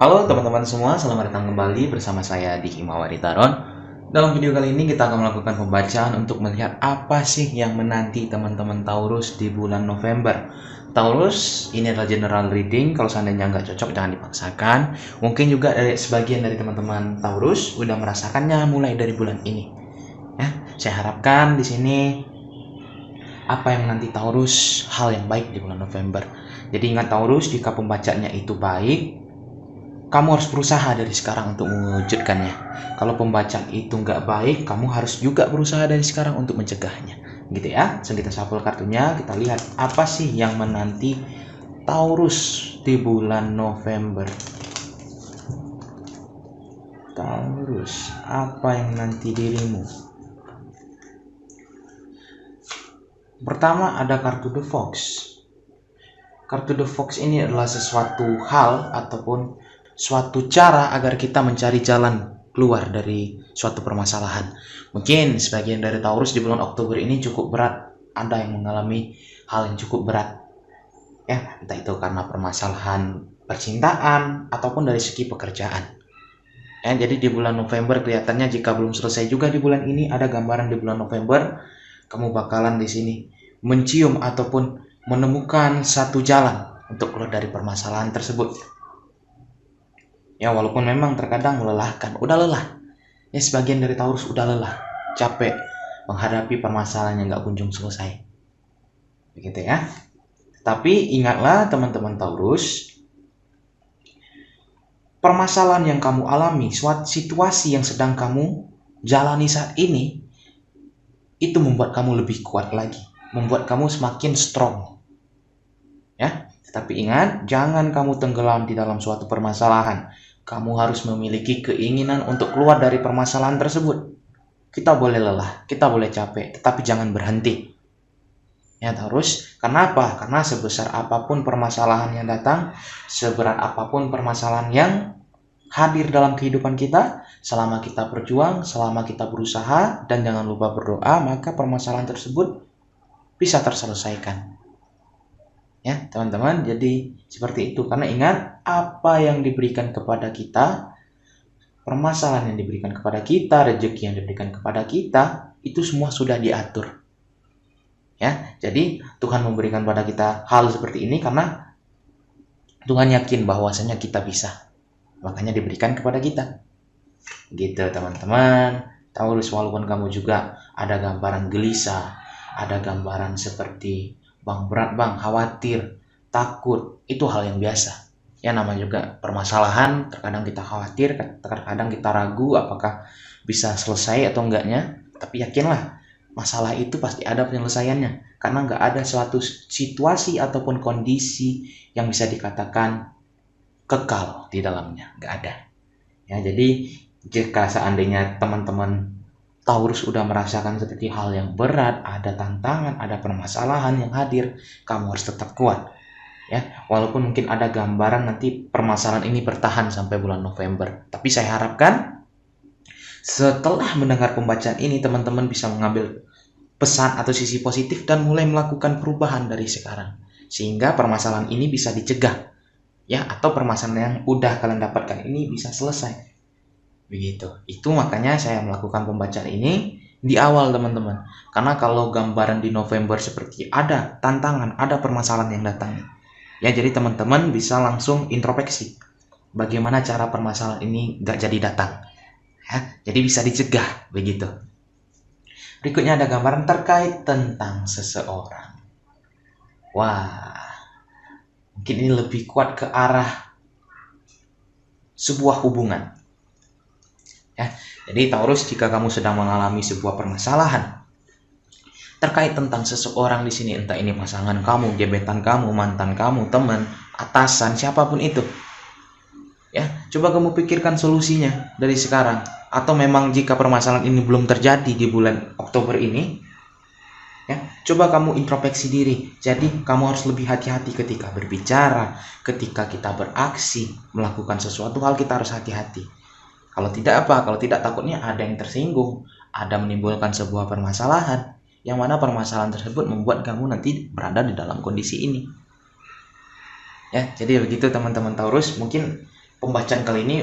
Halo teman-teman semua, selamat datang kembali bersama saya di Himawari Taron. Dalam video kali ini kita akan melakukan pembacaan untuk melihat apa sih yang menanti teman-teman Taurus di bulan November. Taurus, ini adalah general reading, kalau seandainya nggak cocok jangan dipaksakan. Mungkin juga dari sebagian dari teman-teman Taurus udah merasakannya mulai dari bulan ini. Ya, saya harapkan di sini apa yang menanti Taurus hal yang baik di bulan November. Jadi ingat Taurus, jika pembacaannya itu baik, kamu harus berusaha dari sekarang untuk mewujudkannya. Kalau pembacaan itu nggak baik, kamu harus juga berusaha dari sekarang untuk mencegahnya. Gitu ya. So, kita shuffle kartunya, kita lihat apa sih yang menanti Taurus di bulan November. Taurus, apa yang menanti dirimu? Pertama ada kartu The Fox. Kartu The Fox ini adalah sesuatu hal ataupun suatu cara agar kita mencari jalan keluar dari suatu permasalahan. Mungkin sebagian dari Taurus di bulan Oktober ini cukup berat, ada yang mengalami hal yang cukup berat. Ya, entah itu karena permasalahan percintaan ataupun dari segi pekerjaan. Ya, jadi di bulan November kelihatannya jika belum selesai juga di bulan ini, ada gambaran di bulan November kamu bakalan di sini mencium ataupun menemukan satu jalan untuk keluar dari permasalahan tersebut. Ya, walaupun memang terkadang melelahkan, udah lelah. Ya, sebagian dari Taurus udah lelah, capek menghadapi permasalahan yang nggak kunjung selesai. Begitu ya. Tapi ingatlah teman-teman Taurus, permasalahan yang kamu alami, suatu situasi yang sedang kamu jalani saat ini, itu membuat kamu lebih kuat lagi, membuat kamu semakin strong. Ya, tetapi ingat, jangan kamu tenggelam di dalam suatu permasalahan. Kamu harus memiliki keinginan untuk keluar dari permasalahan tersebut. Kita boleh lelah, kita boleh capek, tetapi jangan berhenti. Ya, Taurus. Kenapa? Karena sebesar apapun permasalahan yang datang, seberat apapun permasalahan yang hadir dalam kehidupan kita, selama kita berjuang, selama kita berusaha, dan jangan lupa berdoa, maka permasalahan tersebut bisa terselesaikan. Ya, teman-teman, jadi seperti itu. Karena ingat, apa yang diberikan kepada kita, permasalahan yang diberikan kepada kita, rezeki yang diberikan kepada kita, itu semua sudah diatur. Ya, jadi Tuhan memberikan pada kita hal seperti ini karena Tuhan yakin bahwasanya kita bisa. Makanya diberikan kepada kita. Gitu, teman-teman. Taurus, walaupun kamu juga ada gambaran gelisah, ada gambaran seperti bang berat bang, khawatir, takut, itu hal yang biasa. Ya, namanya juga permasalahan, terkadang kita khawatir, terkadang kita ragu apakah bisa selesai atau enggaknya. Tapi yakinlah, masalah itu pasti ada penyelesaiannya. Karena nggak ada suatu situasi ataupun kondisi yang bisa dikatakan kekal di dalamnya. Nggak ada. Ya, jadi jika seandainya teman-teman Taurus udah merasakan seperti hal yang berat, ada tantangan, ada permasalahan yang hadir, kamu harus tetap kuat. Ya, walaupun mungkin ada gambaran nanti permasalahan ini bertahan sampai bulan November. Tapi saya harapkan setelah mendengar pembacaan ini teman-teman bisa mengambil pesan atau sisi positif dan mulai melakukan perubahan dari sekarang. Sehingga permasalahan ini bisa dicegah. Ya, atau permasalahan yang udah kalian dapatkan ini bisa selesai. Begitu. Itu makanya saya melakukan pembacaan ini di awal, teman-teman. Karena kalau gambaran di November seperti ada tantangan, ada permasalahan yang datang. Ya, jadi teman-teman bisa langsung introspeksi. Bagaimana cara permasalahan ini nggak jadi datang. Ya, jadi bisa dicegah, begitu. Berikutnya ada gambaran terkait tentang seseorang. Wah, mungkin ini lebih kuat ke arah sebuah hubungan. Ya, jadi Taurus, jika kamu sedang mengalami sebuah permasalahan terkait tentang seseorang di sini, entah ini pasangan kamu, gebetan kamu, mantan kamu, teman, atasan, siapapun itu, ya, coba kamu pikirkan solusinya dari sekarang. Atau memang jika permasalahan ini belum terjadi di bulan Oktober ini, ya, coba kamu introspeksi diri. Jadi kamu harus lebih hati-hati ketika berbicara, ketika kita beraksi, melakukan sesuatu hal kita harus hati-hati. Kalau tidak apa? Kalau tidak takutnya ada yang tersinggung, ada menimbulkan sebuah permasalahan, yang mana permasalahan tersebut membuat kamu nanti berada di dalam kondisi ini. Ya, jadi begitu teman-teman Taurus. Mungkin pembacaan kali ini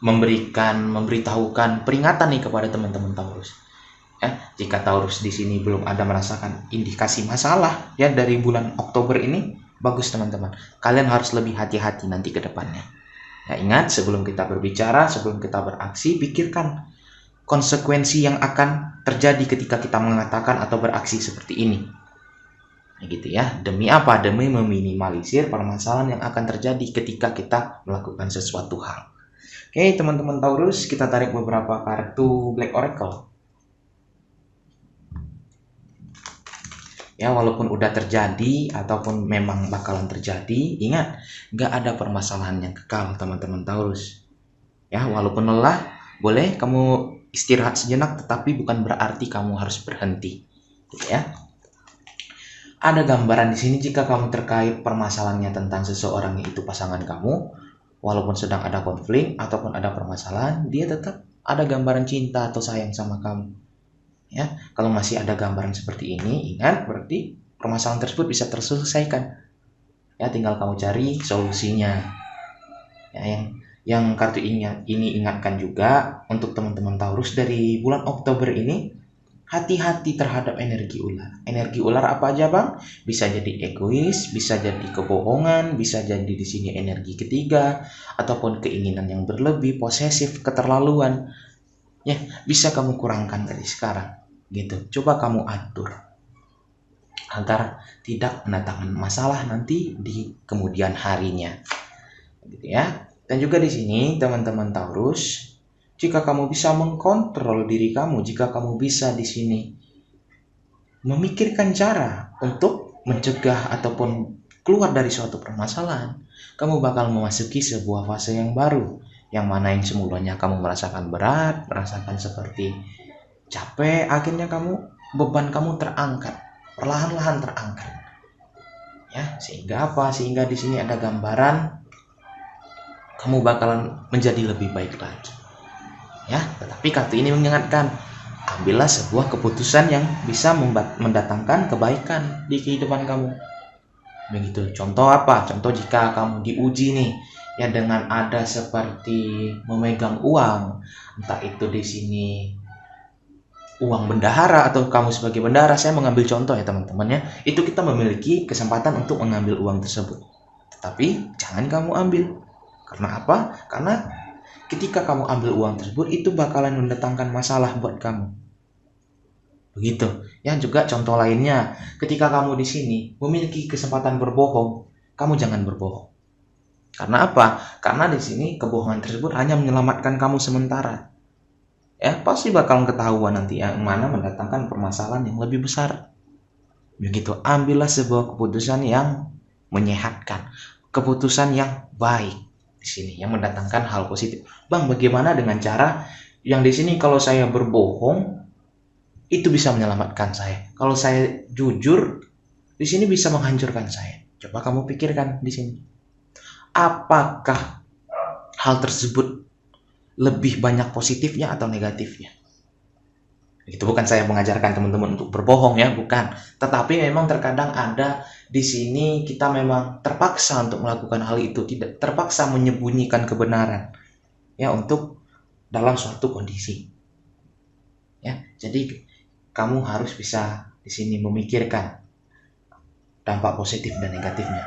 memberitahukan peringatan nih kepada teman-teman Taurus. Ya, jika Taurus di sini belum ada merasakan indikasi masalah ya dari bulan Oktober ini, bagus teman-teman. Kalian harus lebih hati-hati nanti ke depannya. Ya, ingat, sebelum kita berbicara, sebelum kita beraksi, pikirkan konsekuensi yang akan terjadi ketika kita mengatakan atau beraksi seperti ini. Nah, gitu ya. Demi apa? Demi meminimalisir permasalahan yang akan terjadi ketika kita melakukan sesuatu hal. Oke, teman-teman Taurus, kita tarik beberapa kartu Black Oracle. Ya, walaupun udah terjadi ataupun memang bakalan terjadi, ingat, nggak ada permasalahan yang kekal, teman-teman Taurus. Ya, walaupun lelah, boleh kamu istirahat sejenak, tetapi bukan berarti kamu harus berhenti, gitu ya. Ada gambaran di sini jika kamu terkait permasalahannya tentang seseorang, yaitu pasangan kamu, walaupun sedang ada konflik ataupun ada permasalahan, dia tetap ada gambaran cinta atau sayang sama kamu. Ya, kalau masih ada gambaran seperti ini, ingat, berarti permasalahan tersebut bisa terselesaikan. Ya, tinggal kamu cari solusinya. Ya, yang kartu ini ingatkan juga untuk teman-teman Taurus dari bulan Oktober ini, hati-hati terhadap energi ular. Energi ular apa aja, Bang? Bisa jadi egois, bisa jadi kebohongan, bisa jadi di sini energi ketiga, ataupun keinginan yang berlebih, posesif, keterlaluan. Ya, bisa kamu kurangkan dari sekarang. Gitu. Coba kamu atur agar tidak mendatangkan masalah nanti di kemudian harinya. Gitu ya. Dan juga di sini teman-teman Taurus, jika kamu bisa mengkontrol diri kamu, jika kamu bisa di sini memikirkan cara untuk mencegah ataupun keluar dari suatu permasalahan, kamu bakal memasuki sebuah fase yang baru, yang mana yang semulanya kamu merasakan berat, merasakan seperti capek, akhirnya beban kamu terangkat, perlahan-lahan terangkat. Ya, sehingga apa? Sehingga di sini ada gambaran kamu bakalan menjadi lebih baik lagi. Ya, tetapi kartu ini mengingatkan, ambillah sebuah keputusan yang bisa mendatangkan kebaikan di kehidupan kamu. Begitu. Contoh apa? Contoh jika kamu diuji nih, ya dengan ada seperti memegang uang, entah itu di sini uang bendahara atau kamu sebagai bendahara, saya mengambil contoh ya teman-teman ya. Itu kita memiliki kesempatan untuk mengambil uang tersebut. Tetapi jangan kamu ambil. Karena apa? Karena ketika kamu ambil uang tersebut, itu bakalan mendatangkan masalah buat kamu. Begitu. Ya, juga contoh lainnya, ketika kamu di sini memiliki kesempatan berbohong, kamu jangan berbohong. Karena apa? Karena di sini kebohongan tersebut hanya menyelamatkan kamu sementara. Ya, pasti bakal ketahuan nanti yang mana mendatangkan permasalahan yang lebih besar. Begitu. Ambillah sebuah keputusan yang menyehatkan, keputusan yang baik di sini yang mendatangkan hal positif. Bang, bagaimana dengan cara yang di sini kalau saya berbohong itu bisa menyelamatkan saya. Kalau saya jujur di sini bisa menghancurkan saya. Coba kamu pikirkan di sini. Apakah hal tersebut lebih banyak positifnya atau negatifnya? Itu bukan saya mengajarkan teman-teman untuk berbohong ya, bukan. Tetapi memang terkadang ada di sini kita memang terpaksa untuk melakukan hal itu, tidak terpaksa menyembunyikan kebenaran ya untuk dalam suatu kondisi. Ya, jadi kamu harus bisa di sini memikirkan dampak positif dan negatifnya.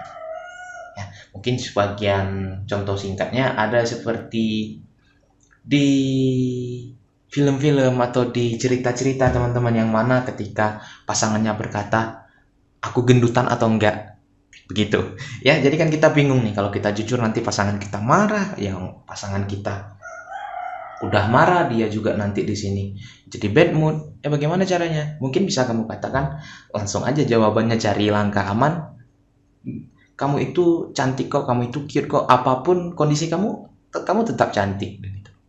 Ya, mungkin sebagian contoh singkatnya ada seperti di film-film atau di cerita-cerita teman-teman, yang mana ketika pasangannya berkata, aku gendutan atau enggak, begitu ya. Jadi kan kita bingung nih, kalau kita jujur nanti pasangan kita marah, yang pasangan kita udah marah dia juga nanti di sini jadi bad mood. Bagaimana caranya? Mungkin bisa kamu katakan langsung aja jawabannya, cari langkah aman. Kamu itu cantik kok, kamu itu cute kok, apapun kondisi kamu tetap cantik.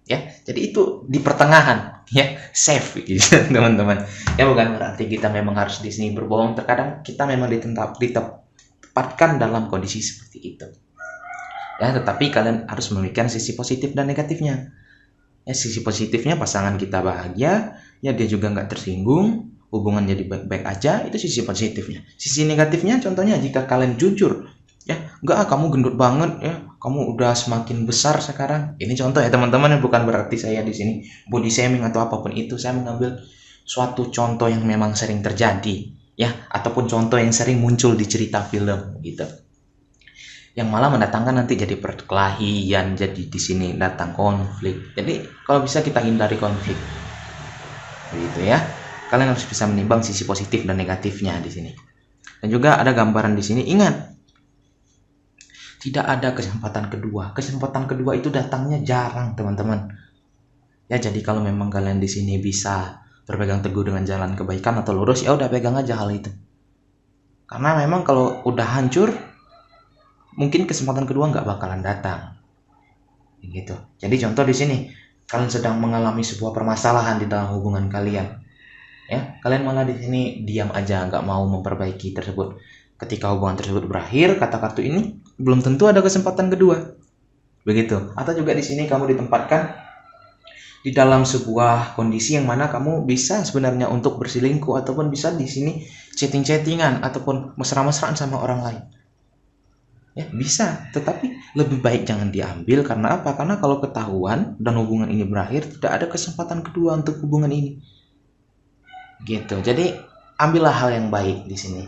Ya, jadi itu di pertengahan ya, safe gitu teman-teman. Ya, bukan berarti kita memang harus di sini berbohong. Terkadang kita memang ditempatkan dalam kondisi seperti itu. Ya, tetapi kalian harus memikirkan sisi positif dan negatifnya. Ya, sisi positifnya pasangan kita bahagia, ya dia juga nggak tersinggung, hubungan jadi baik-baik aja, itu sisi positifnya. Sisi negatifnya contohnya jika kalian jujur, ya nggak, kamu gendut banget ya, kamu udah semakin besar sekarang. Ini contoh ya teman-teman, bukan berarti saya di sini body shaming atau apapun itu. Saya mengambil suatu contoh yang memang sering terjadi, ya, ataupun contoh yang sering muncul di cerita film gitu. Yang malah mendatangkan nanti jadi perkelahian, jadi di sini datang konflik. Jadi kalau bisa kita hindari konflik. Begitu ya. Kalian harus bisa menimbang sisi positif dan negatifnya di sini. Dan juga ada gambaran di sini, ingat, tidak ada kesempatan kedua. Kesempatan kedua itu datangnya jarang, teman-teman. Ya, jadi kalau memang kalian di sini bisa berpegang teguh dengan jalan kebaikan atau lurus, ya udah pegang aja hal itu. Karena memang kalau udah hancur, mungkin kesempatan kedua nggak bakalan datang. Gitu. Jadi contoh di sini, kalian sedang mengalami sebuah permasalahan di dalam hubungan kalian. Ya, kalian malah di sini diam aja, nggak mau memperbaiki tersebut. Ketika hubungan tersebut berakhir, kata kartu ini, belum tentu ada kesempatan kedua. Begitu. Atau juga di sini kamu ditempatkan di dalam sebuah kondisi yang mana kamu bisa sebenarnya untuk berselingkuh, ataupun bisa di sini chatting-chattingan ataupun mesra-mesraan sama orang lain. Ya, bisa, tetapi lebih baik jangan diambil. Karena apa? Karena kalau ketahuan dan hubungan ini berakhir, tidak ada kesempatan kedua untuk hubungan ini. Gitu. Jadi ambillah hal yang baik di sini.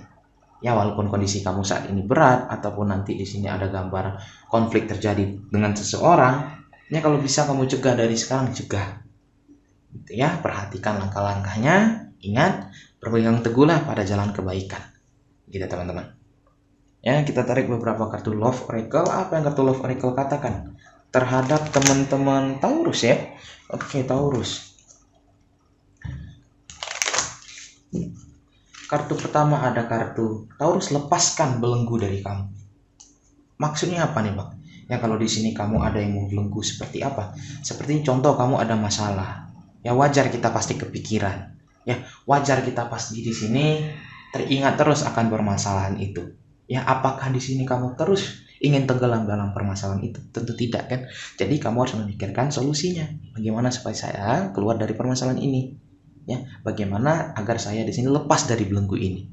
Ya, walaupun kondisi kamu saat ini berat, ataupun nanti di sini ada gambar konflik terjadi dengan seseorang, ya kalau bisa kamu cegah dari sekarang, cegah. Gitu ya, perhatikan langkah-langkahnya, ingat, berpegang teguhlah pada jalan kebaikan. Gitu teman-teman. Ya, kita tarik beberapa kartu Love Oracle. Apa yang kartu Love Oracle katakan terhadap teman-teman Taurus ya? Oke, Taurus. Kartu pertama ada kartu Taurus, lepaskan belenggu dari kamu. Maksudnya apa nih, Bang? Ya kalau di sini kamu ada yang membelenggu seperti apa? Seperti contoh kamu ada masalah. Ya wajar kita pasti kepikiran. Ya, wajar kita pasti di sini teringat terus akan permasalahan itu. Ya, apakah di sini kamu terus ingin tenggelam dalam permasalahan itu? Tentu tidak kan? Jadi kamu harus memikirkan solusinya. Bagaimana supaya saya keluar dari permasalahan ini? Ya, bagaimana agar saya di sini lepas dari belenggu ini?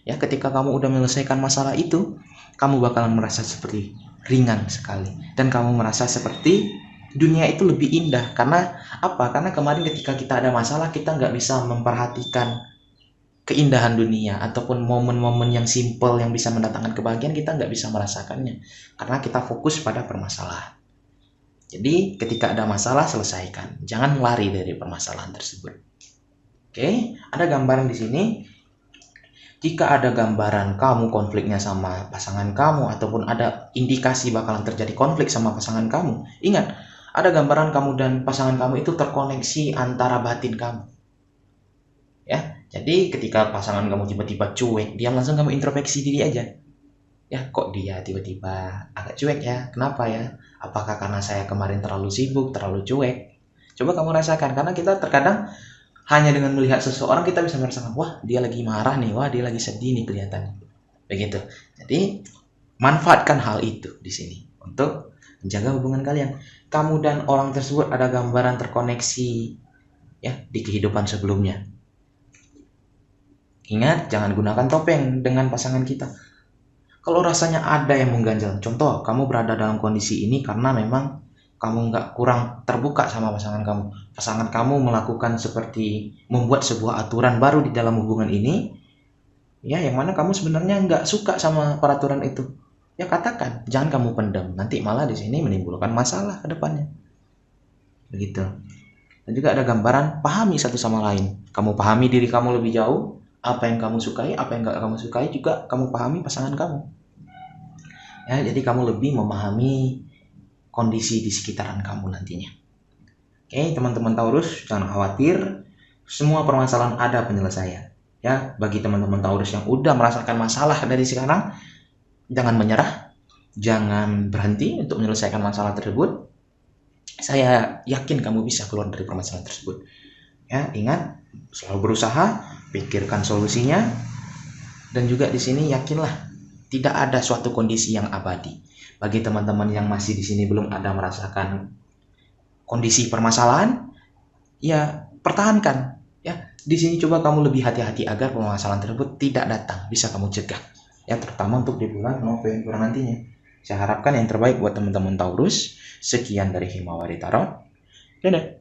Ya, ketika kamu udah menyelesaikan masalah itu, kamu bakalan merasa seperti ringan sekali, dan kamu merasa seperti dunia itu lebih indah. Karena apa? Karena kemarin ketika kita ada masalah, kita nggak bisa memperhatikan keindahan dunia ataupun momen-momen yang simple yang bisa mendatangkan kebahagiaan, kita nggak bisa merasakannya karena kita fokus pada permasalahan. Jadi ketika ada masalah, selesaikan, jangan lari dari permasalahan tersebut. Oke, ada gambaran di sini. Jika ada gambaran kamu konfliknya sama pasangan kamu, ataupun ada indikasi bakalan terjadi konflik sama pasangan kamu, ingat, ada gambaran kamu dan pasangan kamu itu terkoneksi antara batin kamu. Ya, jadi ketika pasangan kamu tiba-tiba cuek, diam, langsung kamu introspeksi diri aja. Ya, kok dia tiba-tiba agak cuek ya? Kenapa ya? Apakah karena saya kemarin terlalu sibuk, terlalu cuek? Coba kamu rasakan, karena kita terkadang hanya dengan melihat seseorang kita bisa merasakan, wah dia lagi marah nih, wah dia lagi sedih nih kelihatannya. Begitu. Jadi manfaatkan hal itu di sini untuk menjaga hubungan kalian. Kamu dan orang tersebut ada gambaran terkoneksi ya di kehidupan sebelumnya. Ingat, jangan gunakan topeng dengan pasangan kita. Kalau rasanya ada yang mengganjal, contoh kamu berada dalam kondisi ini karena memang kamu nggak kurang terbuka sama pasangan kamu. Pasangan kamu melakukan seperti membuat sebuah aturan baru di dalam hubungan ini, ya yang mana kamu sebenarnya nggak suka sama peraturan itu. Ya katakan, jangan kamu pendam. Nanti malah di sini menimbulkan masalah ke depannya. Begitu. Dan juga ada gambaran pahami satu sama lain. Kamu pahami diri kamu lebih jauh, apa yang kamu sukai, apa yang nggak kamu sukai, juga kamu pahami pasangan kamu. Ya, jadi kamu lebih memahami kondisi di sekitaran kamu nantinya. Oke, teman-teman Taurus, jangan khawatir, semua permasalahan ada penyelesaian. Ya, bagi teman-teman Taurus yang udah merasakan masalah dari sekarang, jangan menyerah, jangan berhenti untuk menyelesaikan masalah tersebut. Saya yakin kamu bisa keluar dari permasalahan tersebut. Ya, ingat, selalu berusaha, pikirkan solusinya, dan juga di sini yakinlah tidak ada suatu kondisi yang abadi. Bagi teman-teman yang masih di sini belum ada merasakan kondisi permasalahan, ya pertahankan. Ya, di sini coba kamu lebih hati-hati agar permasalahan tersebut tidak datang, bisa kamu cegah. Ya, terutama untuk di bulan November nantinya. Saya harapkan yang terbaik buat teman-teman Taurus. Sekian dari Himawari Tarot. Dadah.